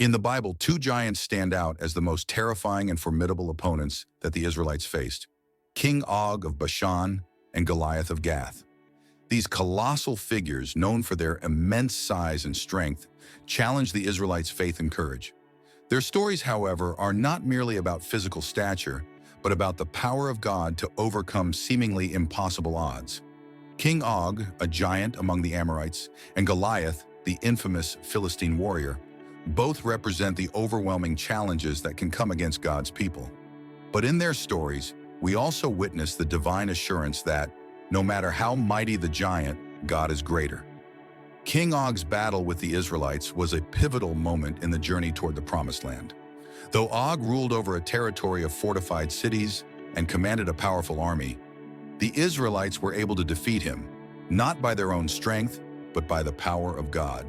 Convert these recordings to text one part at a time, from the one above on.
In the Bible, two giants stand out as the most terrifying and formidable opponents that the Israelites faced: King Og of Bashan and Goliath of Gath. These colossal figures, known for their immense size and strength, challenged the Israelites' faith and courage. Their stories, however, are not merely about physical stature, but about the power of God to overcome seemingly impossible odds. King Og, a giant among the Amorites, and Goliath, the infamous Philistine warrior, both represent the overwhelming challenges that can come against God's people. But in their stories, we also witness the divine assurance that, no matter how mighty the giant, God is greater. King Og's battle with the Israelites was a pivotal moment in the journey toward the Promised Land. Though Og ruled over a territory of fortified cities and commanded a powerful army, the Israelites were able to defeat him, not by their own strength, but by the power of God.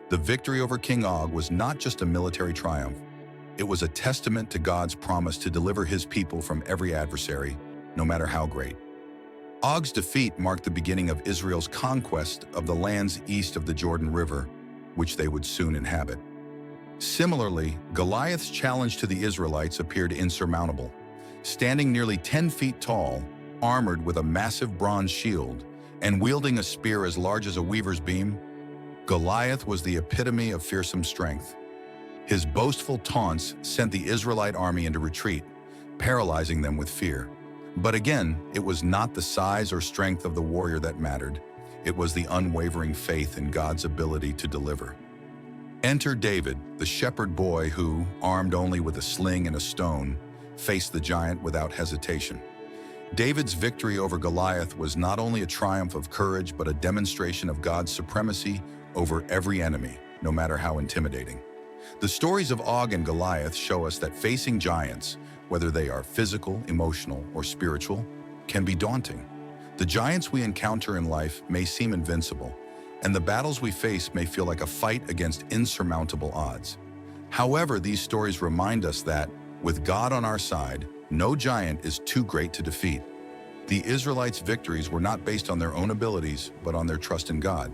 The victory over King Og was not just a military triumph. It was a testament to God's promise to deliver his people from every adversary, no matter how great. Og's defeat marked the beginning of Israel's conquest of the lands east of the Jordan River, which they would soon inhabit. Similarly, Goliath's challenge to the Israelites appeared insurmountable. Standing nearly 10 feet tall, armored with a massive bronze shield, and wielding a spear as large as a weaver's beam, Goliath was the epitome of fearsome strength. His boastful taunts sent the Israelite army into retreat, paralyzing them with fear. But again, it was not the size or strength of the warrior that mattered. It was the unwavering faith in God's ability to deliver. Enter David, the shepherd boy who, armed only with a sling and a stone, faced the giant without hesitation. David's victory over Goliath was not only a triumph of courage, but a demonstration of God's supremacy over every enemy, no matter how intimidating. The stories of Og and Goliath show us that facing giants, whether they are physical, emotional, or spiritual, can be daunting. The giants we encounter in life may seem invincible, and the battles we face may feel like a fight against insurmountable odds. However, these stories remind us that, with God on our side, no giant is too great to defeat. The Israelites' victories were not based on their own abilities, but on their trust in God.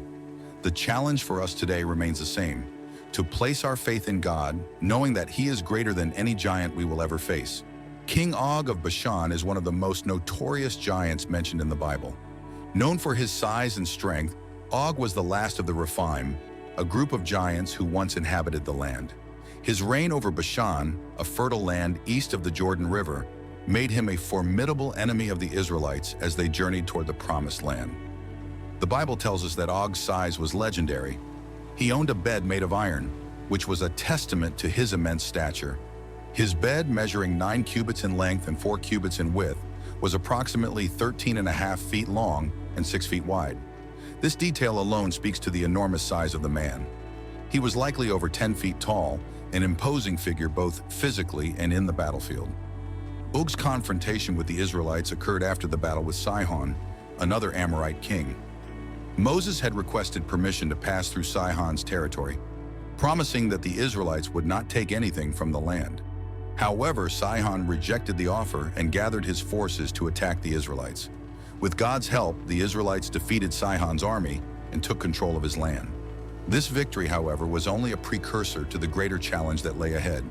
The challenge for us today remains the same: to place our faith in God, knowing that He is greater than any giant we will ever face. King Og of Bashan is one of the most notorious giants mentioned in the Bible. Known for his size and strength, Og was the last of the Rephaim, a group of giants who once inhabited the land. His reign over Bashan, a fertile land east of the Jordan River, made him a formidable enemy of the Israelites as they journeyed toward the Promised Land. The Bible tells us that Og's size was legendary. He owned a bed made of iron, which was a testament to his immense stature. His bed, measuring 9 cubits in length and 4 cubits in width, was approximately 13.5 feet long and 6 feet wide. This detail alone speaks to the enormous size of the man. He was likely over 10 feet tall, an imposing figure both physically and in the battlefield. Og's confrontation with the Israelites occurred after the battle with Sihon, another Amorite king. Moses had requested permission to pass through Sihon's territory, promising that the Israelites would not take anything from the land. However, Sihon rejected the offer and gathered his forces to attack the Israelites. With God's help, the Israelites defeated Sihon's army and took control of his land. This victory, however, was only a precursor to the greater challenge that lay ahead: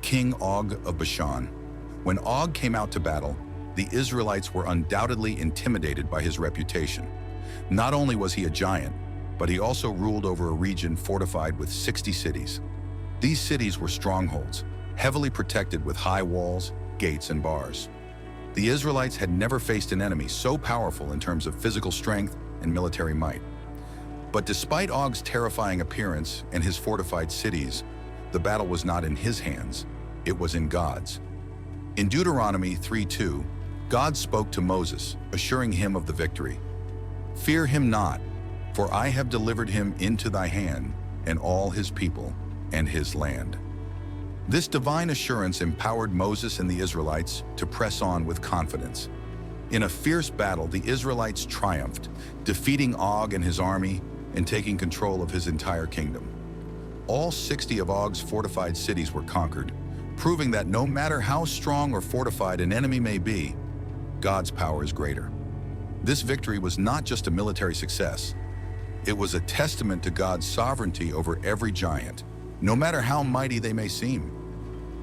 King Og of Bashan. When Og came out to battle, the Israelites were undoubtedly intimidated by his reputation. Not only was he a giant, but he also ruled over a region fortified with 60 cities. These cities were strongholds, heavily protected with high walls, gates, and bars. The Israelites had never faced an enemy so powerful in terms of physical strength and military might. But despite Og's terrifying appearance and his fortified cities, the battle was not in his hands, it was in God's. In Deuteronomy 3:2, God spoke to Moses, assuring him of the victory. "Fear him not, for I have delivered him into thy hand, and all his people, and his land." This divine assurance empowered Moses and the Israelites to press on with confidence. In a fierce battle, the Israelites triumphed, defeating Og and his army and taking control of his entire kingdom. All 60 of Og's fortified cities were conquered, proving that no matter how strong or fortified an enemy may be, God's power is greater. This victory was not just a military success. It was a testament to God's sovereignty over every giant. no matter how mighty they may seem.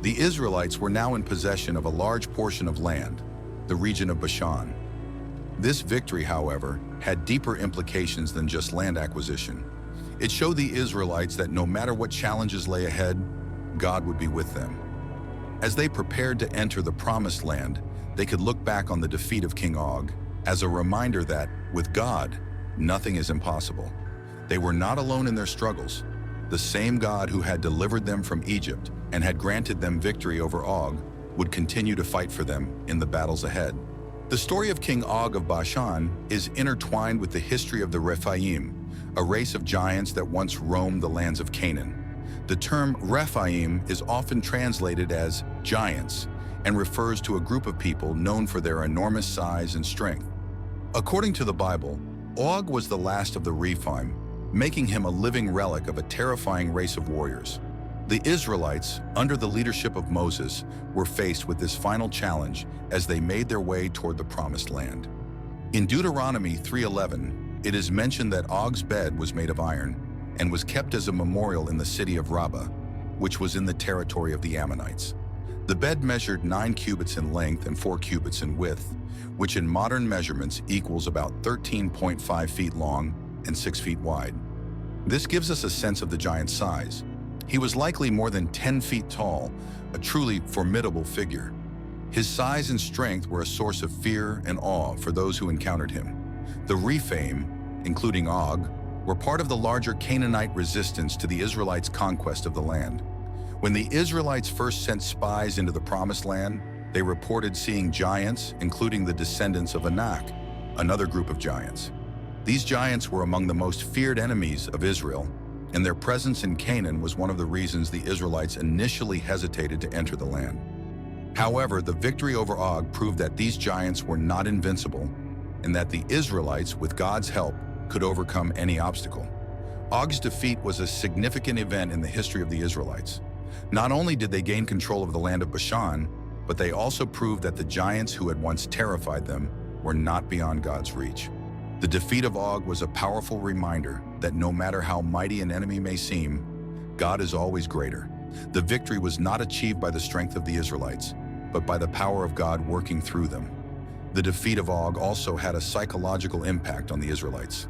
The Israelites were now in possession of a large portion of land, the region of Bashan. This victory, however, had deeper implications than just land acquisition. It showed the Israelites that no matter what challenges lay ahead, God would be with them. As they prepared to enter the Promised Land, they could look back on the defeat of King Og as a reminder that, with God, nothing is impossible. They were not alone in their struggles. The same God who had delivered them from Egypt and had granted them victory over Og would continue to fight for them in the battles ahead. The story of King Og of Bashan is intertwined with the history of the Rephaim, a race of giants that once roamed the lands of Canaan. The term Rephaim is often translated as giants and refers to a group of people known for their enormous size and strength. According to the Bible, Og was the last of the Rephaim, making him a living relic of a terrifying race of warriors. The Israelites, under the leadership of Moses, were faced with this final challenge as they made their way toward the Promised Land. In Deuteronomy 3:11, it is mentioned that Og's bed was made of iron and was kept as a memorial in the city of Rabbah, which was in the territory of the Ammonites. The bed measured 9 cubits in length and 4 cubits in width, which in modern measurements equals about 13.5 feet long and 6 feet wide. This gives us a sense of the giant's size. He was likely more than 10 feet tall, a truly formidable figure. His size and strength were a source of fear and awe for those who encountered him. The Rephaim, including Og, were part of the larger Canaanite resistance to the Israelites' conquest of the land. When the Israelites first sent spies into the Promised Land, they reported seeing giants, including the descendants of Anak, another group of giants. These giants were among the most feared enemies of Israel, and their presence in Canaan was one of the reasons the Israelites initially hesitated to enter the land. However, the victory over Og proved that these giants were not invincible, and that the Israelites, with God's help, could overcome any obstacle. Og's defeat was a significant event in the history of the Israelites. Not only did they gain control of the land of Bashan, but they also proved that the giants who had once terrified them were not beyond God's reach. The defeat of Og was a powerful reminder that no matter how mighty an enemy may seem, God is always greater. The victory was not achieved by the strength of the Israelites, but by the power of God working through them. The defeat of Og also had a psychological impact on the Israelites.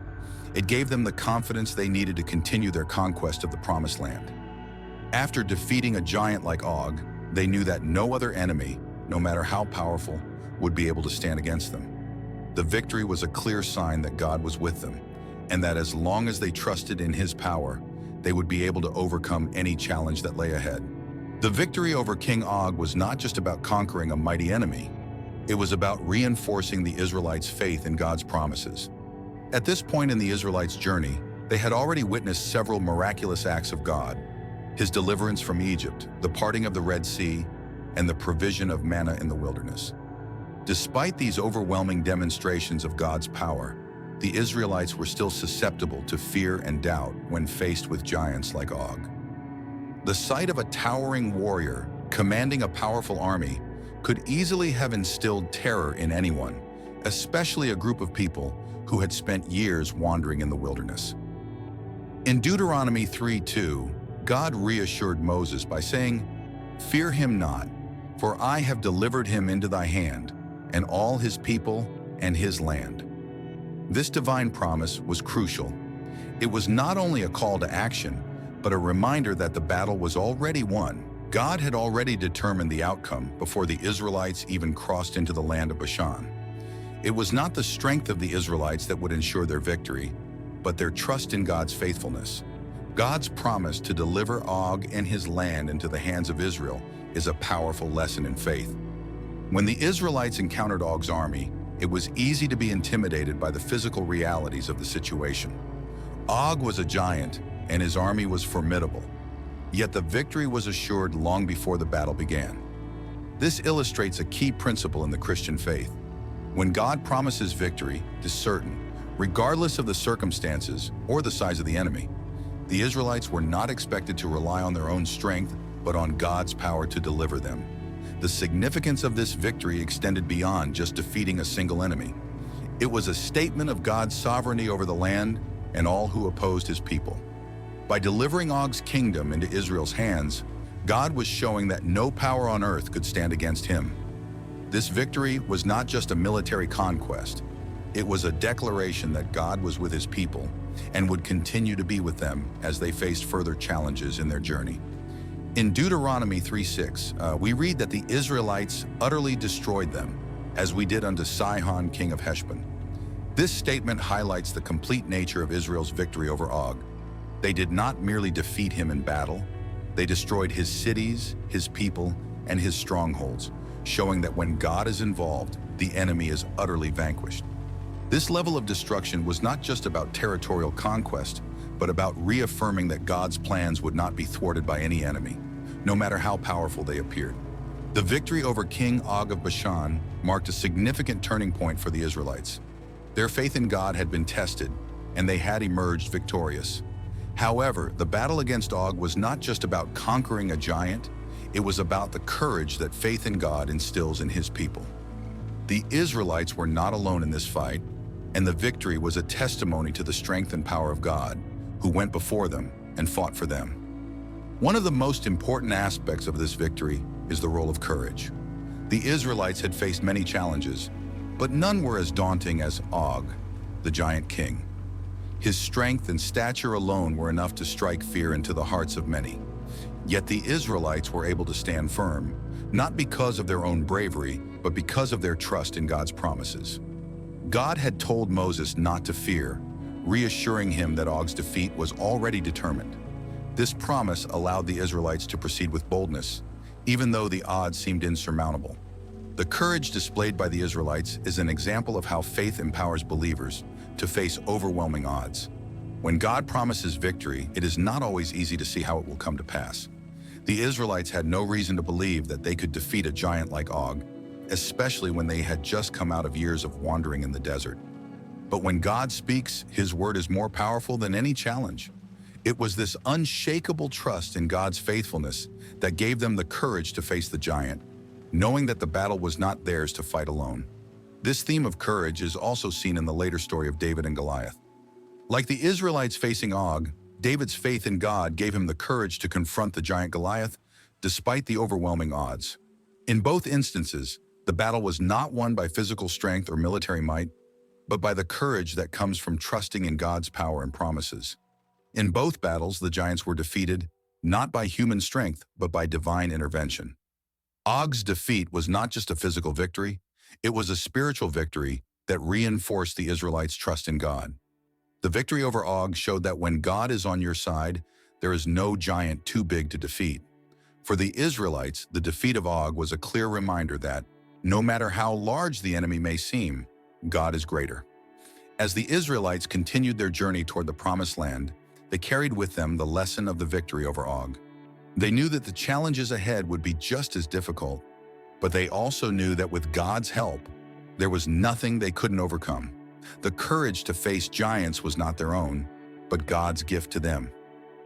It gave them the confidence they needed to continue their conquest of the Promised Land. After defeating a giant like Og, they knew that no other enemy, no matter how powerful, would be able to stand against them. The victory was a clear sign that God was with them, and that as long as they trusted in His power, they would be able to overcome any challenge that lay ahead. The victory over King Og was not just about conquering a mighty enemy. It was about reinforcing the Israelites' faith in God's promises. At this point in the Israelites' journey, they had already witnessed several miraculous acts of God: His deliverance from Egypt, the parting of the Red Sea, and the provision of manna in the wilderness. Despite these overwhelming demonstrations of God's power, the Israelites were still susceptible to fear and doubt when faced with giants like Og. The sight of a towering warrior commanding a powerful army could easily have instilled terror in anyone, especially a group of people who had spent years wandering in the wilderness. In Deuteronomy 3:2, God reassured Moses by saying, "Fear him not, for I have delivered him into thy hand, and all his people and his land." This divine promise was crucial. It was not only a call to action, but a reminder that the battle was already won. God had already determined the outcome before the Israelites even crossed into the land of Bashan. It was not the strength of the Israelites that would ensure their victory, but their trust in God's faithfulness. God's promise to deliver Og and his land into the hands of Israel is a powerful lesson in faith. When the Israelites encountered Og's army, it was easy to be intimidated by the physical realities of the situation. Og was a giant, and his army was formidable. Yet the victory was assured long before the battle began. This illustrates a key principle in the Christian faith. When God promises victory, it is certain, regardless of the circumstances or the size of the enemy. The Israelites were not expected to rely on their own strength, but on God's power to deliver them. The significance of this victory extended beyond just defeating a single enemy. It was a statement of God's sovereignty over the land and all who opposed His people. By delivering Og's kingdom into Israel's hands, God was showing that no power on earth could stand against him. This victory was not just a military conquest. It was a declaration that God was with his people and would continue to be with them as they faced further challenges in their journey. In Deuteronomy 3:6, we read that the Israelites utterly destroyed them, as we did unto Sihon, king of Heshbon. This statement highlights the complete nature of Israel's victory over Og. They did not merely defeat him in battle, they destroyed his cities, his people, and his strongholds, showing that when God is involved, the enemy is utterly vanquished. This level of destruction was not just about territorial conquest, but about reaffirming that God's plans would not be thwarted by any enemy, no matter how powerful they appeared. The victory over King Og of Bashan marked a significant turning point for the Israelites. Their faith in God had been tested, and they had emerged victorious. However, the battle against Og was not just about conquering a giant, it was about the courage that faith in God instills in his people. The Israelites were not alone in this fight, and the victory was a testimony to the strength and power of God, who went before them and fought for them. One of the most important aspects of this victory is the role of courage. The Israelites had faced many challenges, but none were as daunting as Og, the giant king. His strength and stature alone were enough to strike fear into the hearts of many. Yet the Israelites were able to stand firm, not because of their own bravery, but because of their trust in God's promises. God had told Moses not to fear, reassuring him that Og's defeat was already determined. This promise allowed the Israelites to proceed with boldness, even though the odds seemed insurmountable. The courage displayed by the Israelites is an example of how faith empowers believers to face overwhelming odds. When God promises victory, it is not always easy to see how it will come to pass. The Israelites had no reason to believe that they could defeat a giant like Og, especially when they had just come out of years of wandering in the desert. But when God speaks, his word is more powerful than any challenge. It was this unshakable trust in God's faithfulness that gave them the courage to face the giant, knowing that the battle was not theirs to fight alone. This theme of courage is also seen in the later story of David and Goliath. Like the Israelites facing Og, David's faith in God gave him the courage to confront the giant Goliath, despite the overwhelming odds. In both instances, the battle was not won by physical strength or military might, but by the courage that comes from trusting in God's power and promises. In both battles, the giants were defeated, not by human strength, but by divine intervention. Og's defeat was not just a physical victory, it was a spiritual victory that reinforced the Israelites' trust in God. The victory over Og showed that when God is on your side, there is no giant too big to defeat. For the Israelites, the defeat of Og was a clear reminder that, no matter how large the enemy may seem, God is greater. As the Israelites continued their journey toward the Promised Land, they carried with them the lesson of the victory over Og. They knew that the challenges ahead would be just as difficult, but they also knew that with God's help, there was nothing they couldn't overcome. The courage to face giants was not their own, but God's gift to them.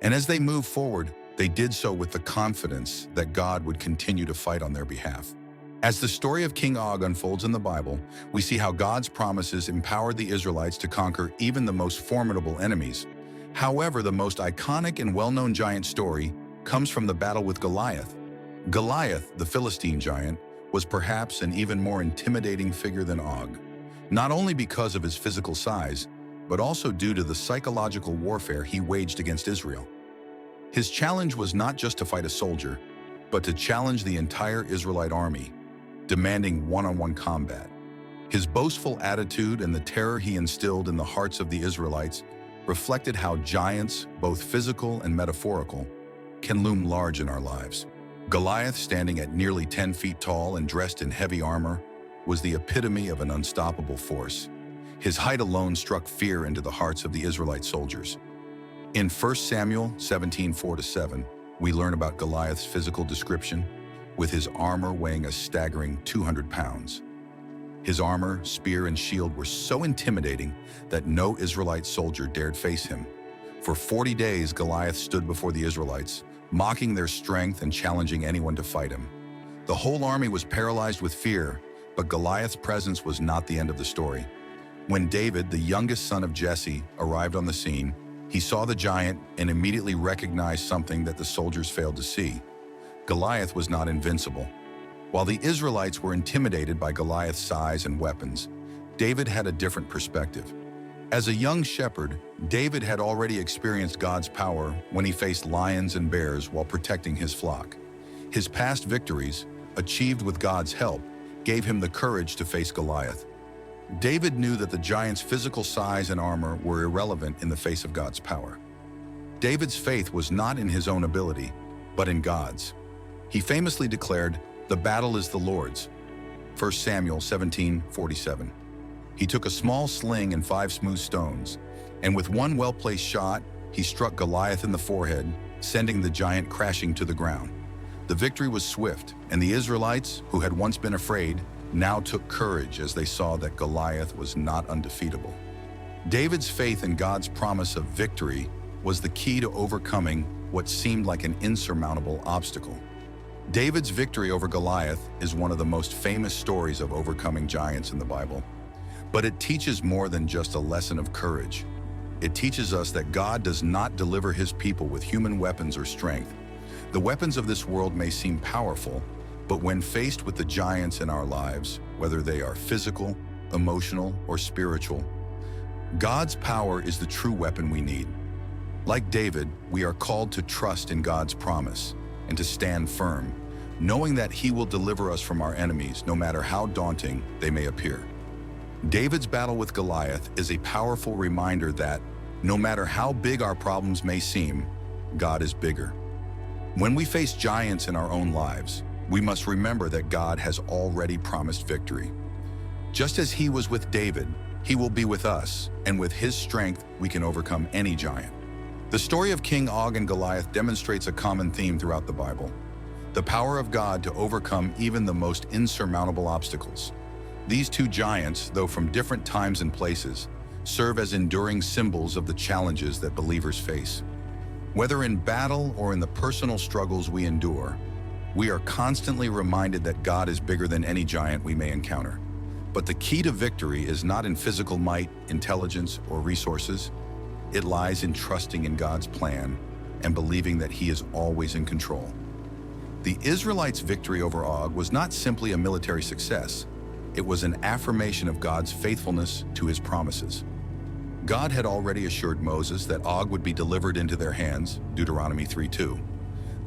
And as they moved forward, they did so with the confidence that God would continue to fight on their behalf. As the story of King Og unfolds in the Bible, we see how God's promises empowered the Israelites to conquer even the most formidable enemies. However, the most iconic and well-known giant story comes from the battle with Goliath. Goliath, the Philistine giant, was perhaps an even more intimidating figure than Og, not only because of his physical size, but also due to the psychological warfare he waged against Israel. His challenge was not just to fight a soldier, but to challenge the entire Israelite army, demanding one-on-one combat. His boastful attitude and the terror he instilled in the hearts of the Israelites reflected how giants, both physical and metaphorical, can loom large in our lives. Goliath, standing at nearly 10 feet tall and dressed in heavy armor, was the epitome of an unstoppable force. His height alone struck fear into the hearts of the Israelite soldiers. In 1 Samuel 17:4-7, we learn about Goliath's physical description, with his armor weighing a staggering 200 pounds. His armor, spear, and shield were so intimidating that no Israelite soldier dared face him. For 40 days, Goliath stood before the Israelites, mocking their strength and challenging anyone to fight him. The whole army was paralyzed with fear, but Goliath's presence was not the end of the story. When David, the youngest son of Jesse, arrived on the scene, He saw the giant and immediately recognized something that the soldiers failed to see. Goliath was not invincible. While the Israelites were intimidated by Goliath's size and weapons, David had a different perspective. As a young shepherd, David had already experienced God's power when he faced lions and bears while protecting his flock. His past victories, achieved with God's help, gave him the courage to face Goliath. David knew that the giant's physical size and armor were irrelevant in the face of God's power. David's faith was not in his own ability, but in God's. He famously declared, "The battle is the Lord's." 1 Samuel 17:47. He took a small sling and 5 smooth stones, and with one well-placed shot, he struck Goliath in the forehead, sending the giant crashing to the ground. The victory was swift, and the Israelites, who had once been afraid, now took courage as they saw that Goliath was not undefeatable. David's faith in God's promise of victory was the key to overcoming what seemed like an insurmountable obstacle. David's victory over Goliath is one of the most famous stories of overcoming giants in the Bible. But it teaches more than just a lesson of courage. It teaches us that God does not deliver his people with human weapons or strength. The weapons of this world may seem powerful, but when faced with the giants in our lives, whether they are physical, emotional, or spiritual, God's power is the true weapon we need. Like David, we are called to trust in God's promise and to stand firm, knowing that he will deliver us from our enemies, no matter how daunting they may appear. David's battle with Goliath is a powerful reminder that, no matter how big our problems may seem, God is bigger. When we face giants in our own lives, we must remember that God has already promised victory. Just as he was with David, he will be with us, and with his strength, we can overcome any giant. The story of King Og and Goliath demonstrates a common theme throughout the Bible: the power of God to overcome even the most insurmountable obstacles. These two giants, though from different times and places, serve as enduring symbols of the challenges that believers face. Whether in battle or in the personal struggles we endure, we are constantly reminded that God is bigger than any giant we may encounter. But the key to victory is not in physical might, intelligence, or resources. It lies in trusting in God's plan and believing that he is always in control. The Israelites' victory over Og was not simply a military success. It was an affirmation of God's faithfulness to his promises. God had already assured Moses that Og would be delivered into their hands, Deuteronomy 3:2.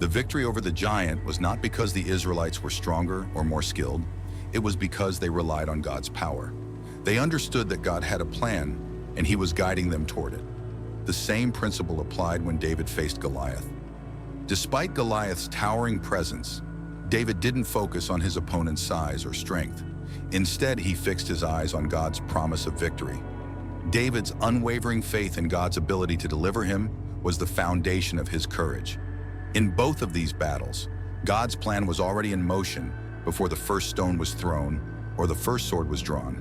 The victory over the giant was not because the Israelites were stronger or more skilled. It was because they relied on God's power. They understood that God had a plan, and he was guiding them toward it. The same principle applied when David faced Goliath. Despite Goliath's towering presence, David didn't focus on his opponent's size or strength. Instead, he fixed his eyes on God's promise of victory. David's unwavering faith in God's ability to deliver him was the foundation of his courage. In both of these battles, God's plan was already in motion before the first stone was thrown or the first sword was drawn.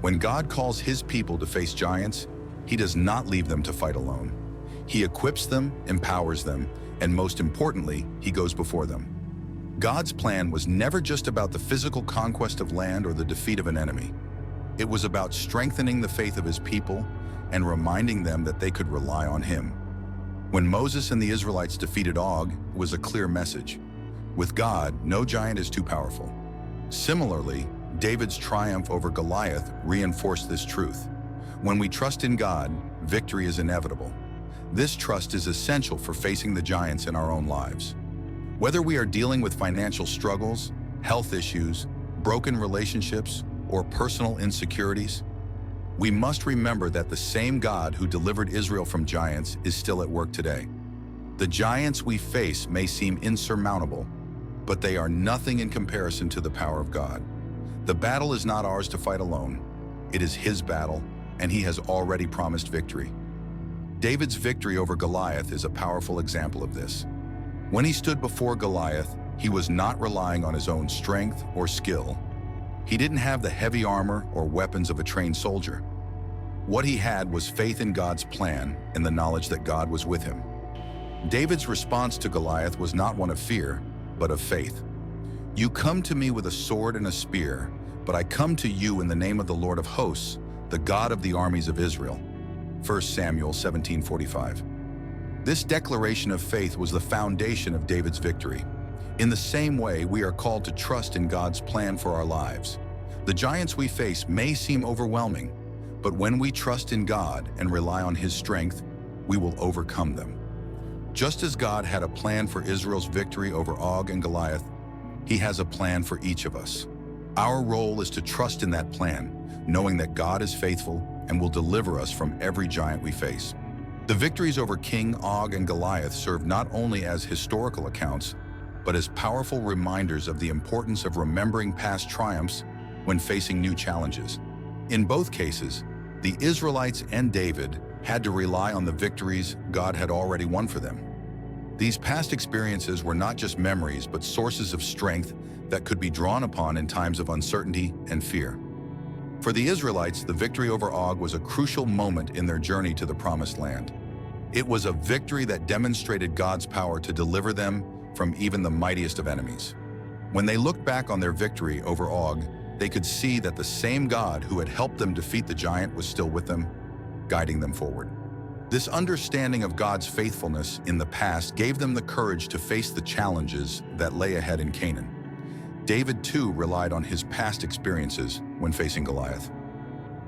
When God calls his people to face giants, he does not leave them to fight alone. He equips them, empowers them, and most importantly, he goes before them. God's plan was never just about the physical conquest of land or the defeat of an enemy. It was about strengthening the faith of his people and reminding them that they could rely on him. When Moses and the Israelites defeated Og, it was a clear message. With God, no giant is too powerful. Similarly, David's triumph over Goliath reinforced this truth. When we trust in God, victory is inevitable. This trust is essential for facing the giants in our own lives. Whether we are dealing with financial struggles, health issues, broken relationships, or personal insecurities, we must remember that the same God who delivered Israel from giants is still at work today. The giants we face may seem insurmountable, but they are nothing in comparison to the power of God. The battle is not ours to fight alone. It is his battle, and he has already promised victory. David's victory over Goliath is a powerful example of this. When he stood before Goliath, he was not relying on his own strength or skill. He didn't have the heavy armor or weapons of a trained soldier. What he had was faith in God's plan and the knowledge that God was with him. David's response to Goliath was not one of fear, but of faith. "You come to me with a sword and a spear, but I come to you in the name of the Lord of hosts, the God of the armies of Israel." 1 Samuel 17:45. This declaration of faith was the foundation of David's victory. In the same way, we are called to trust in God's plan for our lives. The giants we face may seem overwhelming, but when we trust in God and rely on His strength, we will overcome them. Just as God had a plan for Israel's victory over Og and Goliath, He has a plan for each of us. Our role is to trust in that plan, knowing that God is faithful and will deliver us from every giant we face. The victories over King Og and Goliath serve not only as historical accounts, but as powerful reminders of the importance of remembering past triumphs when facing new challenges. In both cases, the Israelites and David had to rely on the victories God had already won for them. These past experiences were not just memories, but sources of strength that could be drawn upon in times of uncertainty and fear. For the Israelites, the victory over Og was a crucial moment in their journey to the Promised Land. It was a victory that demonstrated God's power to deliver them from even the mightiest of enemies. When they looked back on their victory over Og, they could see that the same God who had helped them defeat the giant was still with them, guiding them forward. This understanding of God's faithfulness in the past gave them the courage to face the challenges that lay ahead in Canaan. David, too, relied on his past experiences when facing Goliath.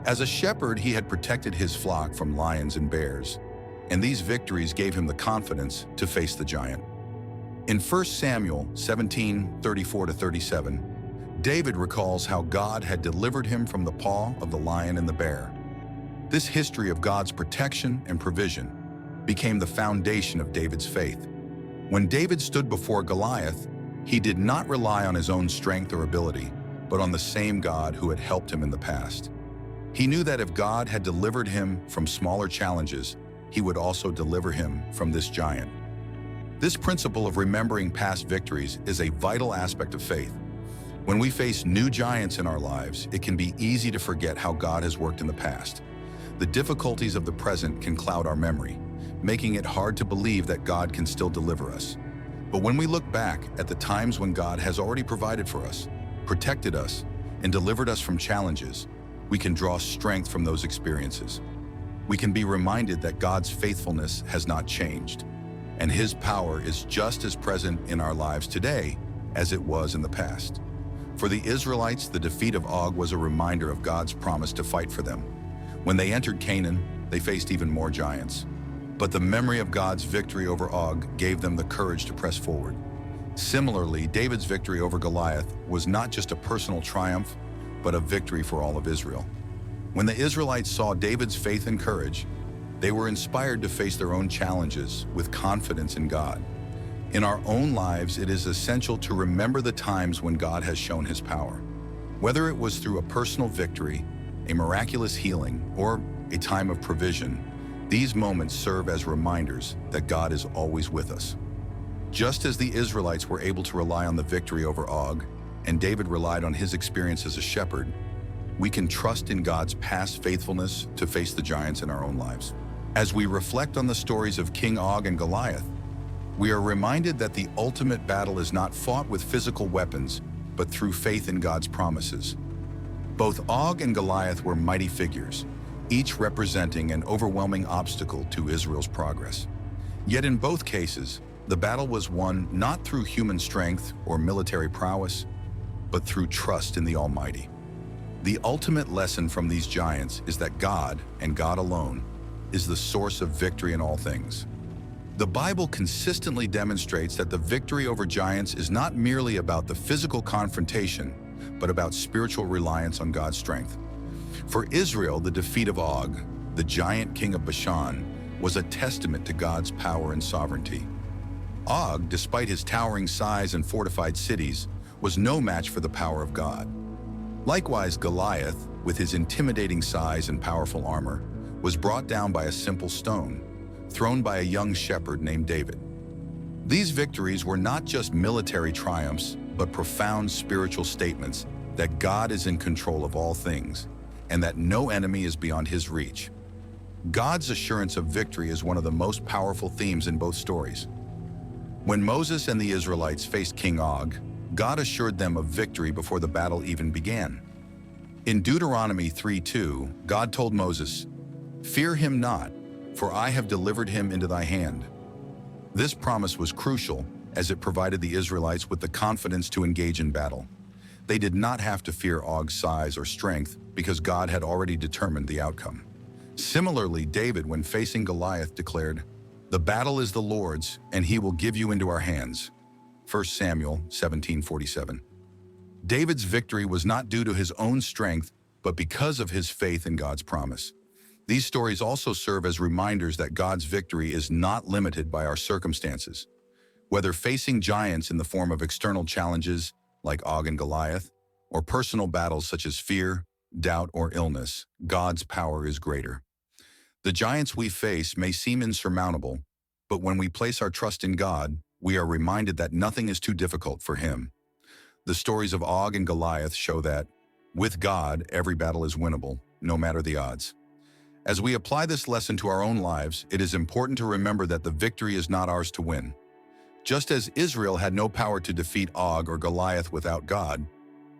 As a shepherd, he had protected his flock from lions and bears, and these victories gave him the confidence to face the giant. In 1 Samuel 17:34-37, David recalls how God had delivered him from the paw of the lion and the bear. This history of God's protection and provision became the foundation of David's faith. When David stood before Goliath, he did not rely on his own strength or ability, but on the same God who had helped him in the past. He knew that if God had delivered him from smaller challenges, He would also deliver him from this giant. This principle of remembering past victories is a vital aspect of faith. When we face new giants in our lives, it can be easy to forget how God has worked in the past. The difficulties of the present can cloud our memory, making it hard to believe that God can still deliver us. But when we look back at the times when God has already provided for us, protected us, and delivered us from challenges, we can draw strength from those experiences. We can be reminded that God's faithfulness has not changed, and His power is just as present in our lives today as it was in the past. For the Israelites, the defeat of Og was a reminder of God's promise to fight for them. When they entered Canaan, they faced even more giants. But the memory of God's victory over Og gave them the courage to press forward. Similarly, David's victory over Goliath was not just a personal triumph, but a victory for all of Israel. When the Israelites saw David's faith and courage, they were inspired to face their own challenges with confidence in God. In our own lives, it is essential to remember the times when God has shown His power. Whether it was through a personal victory, a miraculous healing, or a time of provision, these moments serve as reminders that God is always with us. Just as the Israelites were able to rely on the victory over Og, and David relied on his experience as a shepherd, we can trust in God's past faithfulness to face the giants in our own lives. As we reflect on the stories of King Og and Goliath, we are reminded that the ultimate battle is not fought with physical weapons, but through faith in God's promises. Both Og and Goliath were mighty figures, each representing an overwhelming obstacle to Israel's progress. Yet in both cases, the battle was won not through human strength or military prowess, but through trust in the Almighty. The ultimate lesson from these giants is that God, and God alone, is the source of victory in all things. The Bible consistently demonstrates that the victory over giants is not merely about the physical confrontation, but about spiritual reliance on God's strength. For Israel, the defeat of Og, the giant king of Bashan, was a testament to God's power and sovereignty. Og, despite his towering size and fortified cities, was no match for the power of God. Likewise, Goliath, with his intimidating size and powerful armor, was brought down by a simple stone, thrown by a young shepherd named David. These victories were not just military triumphs, but profound spiritual statements that God is in control of all things, and that no enemy is beyond His reach. God's assurance of victory is one of the most powerful themes in both stories. When Moses and the Israelites faced King Og, God assured them of victory before the battle even began. In Deuteronomy 3:2, God told Moses, "Fear him not, for I have delivered him into thy hand." This promise was crucial as it provided the Israelites with the confidence to engage in battle. They did not have to fear Og's size or strength because God had already determined the outcome. Similarly, David, when facing Goliath, declared, "The battle is the Lord's, and he will give you into our hands." 1 Samuel 17:47. David's victory was not due to his own strength, but because of his faith in God's promise. These stories also serve as reminders that God's victory is not limited by our circumstances. Whether facing giants in the form of external challenges, like Og and Goliath, or personal battles such as fear, doubt, or illness, God's power is greater. The giants we face may seem insurmountable, but when we place our trust in God, we are reminded that nothing is too difficult for Him. The stories of Og and Goliath show that, with God, every battle is winnable, no matter the odds. As we apply this lesson to our own lives, it is important to remember that the victory is not ours to win. Just as Israel had no power to defeat Og or Goliath without God,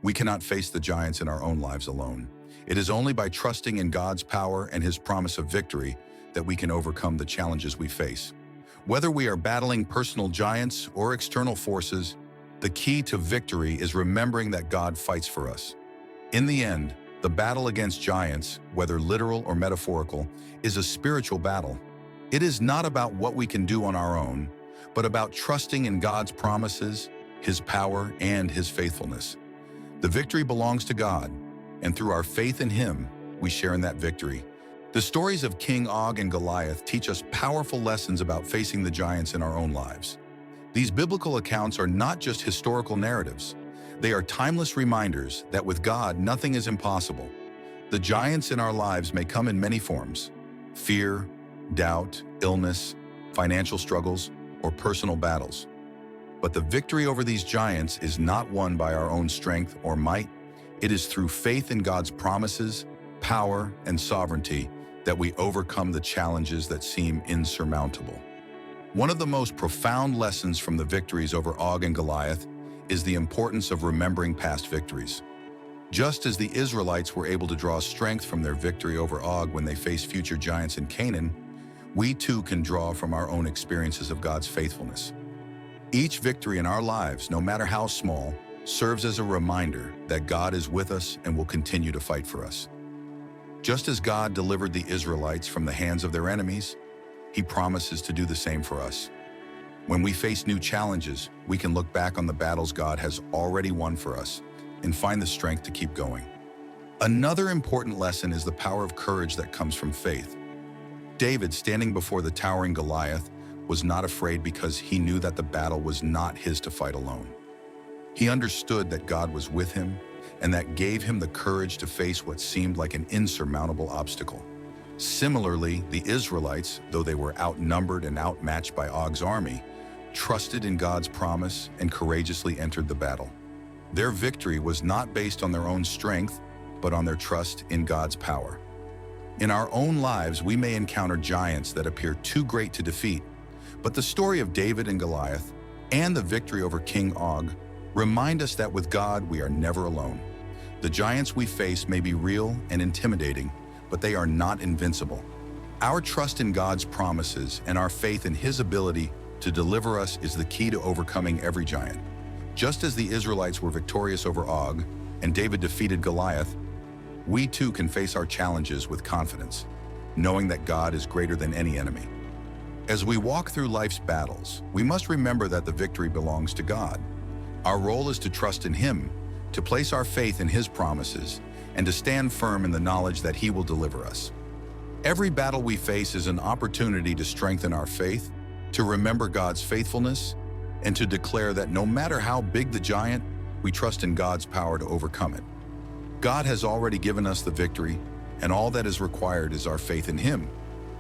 we cannot face the giants in our own lives alone. It is only by trusting in God's power and His promise of victory that we can overcome the challenges we face. Whether we are battling personal giants or external forces, the key to victory is remembering that God fights for us. In the end, the battle against giants, whether literal or metaphorical, is a spiritual battle. It is not about what we can do on our own, but about trusting in God's promises, His power, and His faithfulness. The victory belongs to God, and through our faith in Him, we share in that victory. The stories of King Og and Goliath teach us powerful lessons about facing the giants in our own lives. These biblical accounts are not just historical narratives. They are timeless reminders that with God, nothing is impossible. The giants in our lives may come in many forms: fear, doubt, illness, financial struggles, or personal battles. But the victory over these giants is not won by our own strength or might. It is through faith in God's promises, power, and sovereignty that we overcome the challenges that seem insurmountable. One of the most profound lessons from the victories over Og and Goliath is the importance of remembering past victories. Just as the Israelites were able to draw strength from their victory over Og when they faced future giants in Canaan, we too can draw from our own experiences of God's faithfulness. Each victory in our lives, no matter how small, serves as a reminder that God is with us and will continue to fight for us. Just as God delivered the Israelites from the hands of their enemies, He promises to do the same for us. When we face new challenges, we can look back on the battles God has already won for us and find the strength to keep going. Another important lesson is the power of courage that comes from faith. David, standing before the towering Goliath, was not afraid because he knew that the battle was not his to fight alone. He understood that God was with him, and that gave him the courage to face what seemed like an insurmountable obstacle. Similarly, the Israelites, though they were outnumbered and outmatched by Og's army, trusted in God's promise and courageously entered the battle. Their victory was not based on their own strength, but on their trust in God's power. In our own lives, we may encounter giants that appear too great to defeat, but the story of David and Goliath and the victory over King Og remind us that with God, we are never alone. The giants we face may be real and intimidating, but they are not invincible. Our trust in God's promises and our faith in His ability to deliver us is the key to overcoming every giant. Just as the Israelites were victorious over Og and David defeated Goliath, we too can face our challenges with confidence, knowing that God is greater than any enemy. As we walk through life's battles, we must remember that the victory belongs to God. Our role is to trust in Him, to place our faith in His promises, and to stand firm in the knowledge that He will deliver us. Every battle we face is an opportunity to strengthen our faith, to remember God's faithfulness, and to declare that no matter how big the giant, we trust in God's power to overcome it. God has already given us the victory, and all that is required is our faith in Him.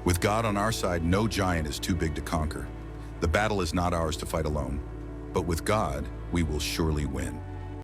With God on our side, no giant is too big to conquer. The battle is not ours to fight alone, but with God, we will surely win.